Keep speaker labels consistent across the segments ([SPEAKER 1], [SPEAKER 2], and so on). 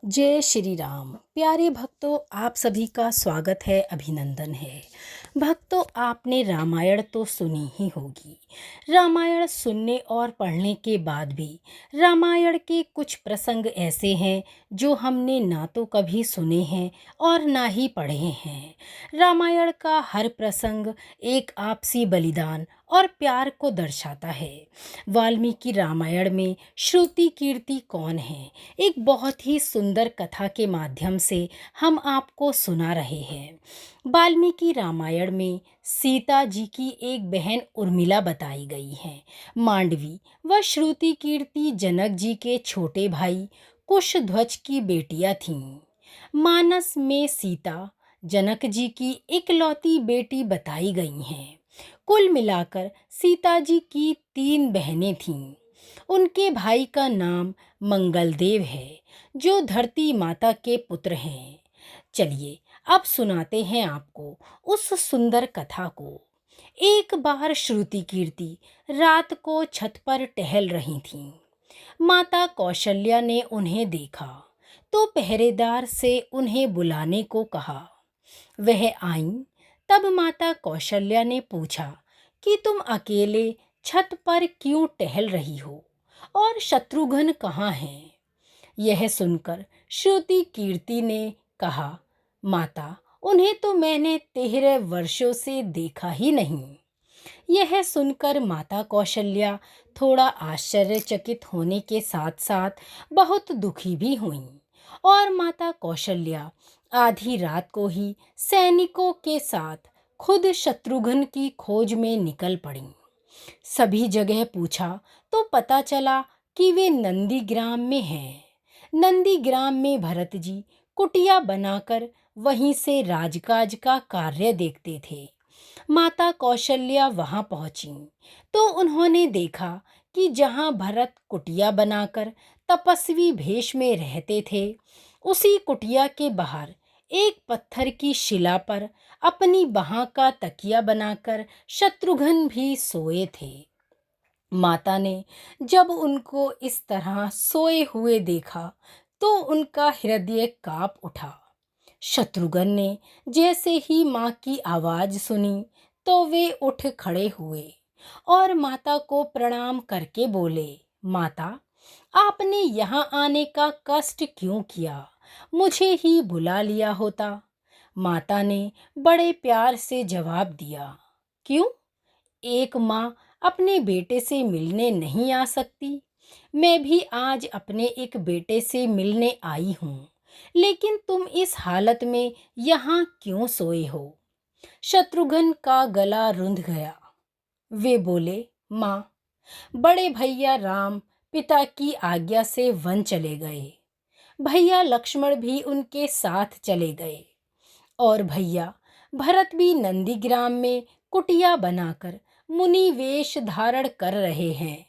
[SPEAKER 1] जय श्री राम। प्यारे भक्तों, आप सभी का स्वागत है, अभिनंदन है। भक्तों, आपने रामायण तो सुनी ही होगी। रामायण सुनने और पढ़ने के बाद भी रामायण के कुछ प्रसंग ऐसे हैं जो हमने ना तो कभी सुने हैं और ना ही पढ़े हैं। रामायण का हर प्रसंग एक आपसी बलिदान और प्यार को दर्शाता है। वाल्मीकि रामायण में श्रुति कीर्ति कौन है, एक बहुत ही सुंदर कथा के माध्यम से हम आपको सुना रहे हैं। वाल्मीकि रामायण में सीता जी की एक बहन उर्मिला बताई गई है। मांडवी व श्रुति कीर्ति जनक जी के छोटे भाई कुशध्वज की बेटियां थीं। मानस में सीता जनक जी की इकलौती बेटी बताई गई हैं। कुल मिलाकर सीता जी की 3 बहनें थीं। उनके भाई का नाम मंगलदेव है, जो धरती माता के पुत्र हैं। चलिए अब सुनाते हैं आपको उस सुंदर कथा को। एक बार श्रुति कीर्ति रात को छत पर टहल रही थीं। माता कौशल्या ने उन्हें देखा तो पहरेदार से उन्हें बुलाने को कहा। वह आईं। तब माता कौशल्या ने पूछा कि तुम अकेले छत पर क्यों टहल रही हो और शत्रुघ्न कहाँ हैं? यह सुनकर श्रुति कीर्ति ने कहा, माता, उन्हें तो मैंने 13 वर्षों से देखा ही नहीं। यह सुनकर माता कौशल्या थोड़ा आश्चर्यचकित होने के साथ साथ बहुत दुखी भी हुईं और माता कौशल्या आधी रात को ही सैनिकों के साथ खुद शत्रुघ्न की खोज में निकल पड़ीं। सभी जगह पूछा तो पता चला कि वे नंदीग्राम में हैं। नंदीग्राम में भरत जी कुटिया बनाकर वहीं से राजकाज का कार्य देखते थे। माता कौशल्या वहां पहुंची तो उन्होंने देखा कि जहां भरत कुटिया बनाकर तपस्वी भेष में रहते थे, उसी कुटिया के बाहर एक पत्थर की शिला पर अपनी बाह का तकिया बनाकर शत्रुघ्न भी सोए थे। माता ने जब उनको इस तरह सोए हुए देखा तो उनका हृदय कांप उठा। शत्रुघ्न ने जैसे ही माँ की आवाज सुनी तो वे उठ खड़े हुए और माता को प्रणाम करके बोले, माता, आपने यहाँ आने का कष्ट क्यों किया? मुझे ही बुला लिया होता। माता ने बड़े प्यार से जवाब दिया, क्यों? एक माँ अपने बेटे से मिलने नहीं आ सकती? मैं भी आज अपने एक बेटे से मिलने आई हूँ, लेकिन तुम इस हालत में यहाँ क्यों सोए हो? शत्रुघ्न का गला रुंध गया। वे बोले, माँ, बड़े भैया राम पिता की आज्ञा से वन चले गए। भैया लक्ष्मण भी उनके साथ चले गए और भैया भरत भी नंदीग्राम में कुटिया बनाकर मुनि वेश धारण कर रहे हैं।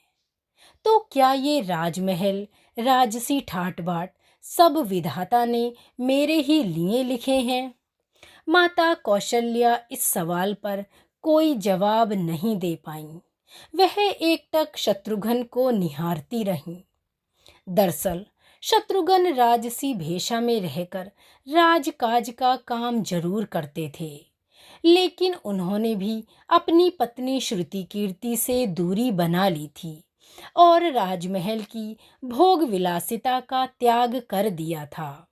[SPEAKER 1] तो क्या ये राजमहल, राजसी ठाट बाट सब विधाता ने मेरे ही लिए लिखे हैं? माता कौशल्या इस सवाल पर कोई जवाब नहीं दे पाईं। वह एकटक शत्रुघ्न को निहारती रहीं। दरअसल शत्रुघ्न राजसी भेषा में रहकर राजकाज का काम जरूर करते थे, लेकिन उन्होंने भी अपनी पत्नी श्रुति कीर्ति से दूरी बना ली थी और राजमहल की भोग विलासिता का त्याग कर दिया था।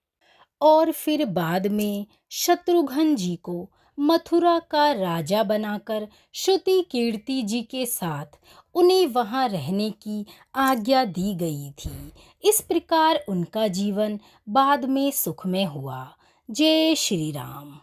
[SPEAKER 1] और फिर बाद में शत्रुघ्न जी को मथुरा का राजा बनाकर श्रुति कीर्ति जी के साथ उन्हें वहां रहने की आज्ञा दी गई थी। इस प्रकार उनका जीवन बाद में सुखमय हुआ। जय श्री राम।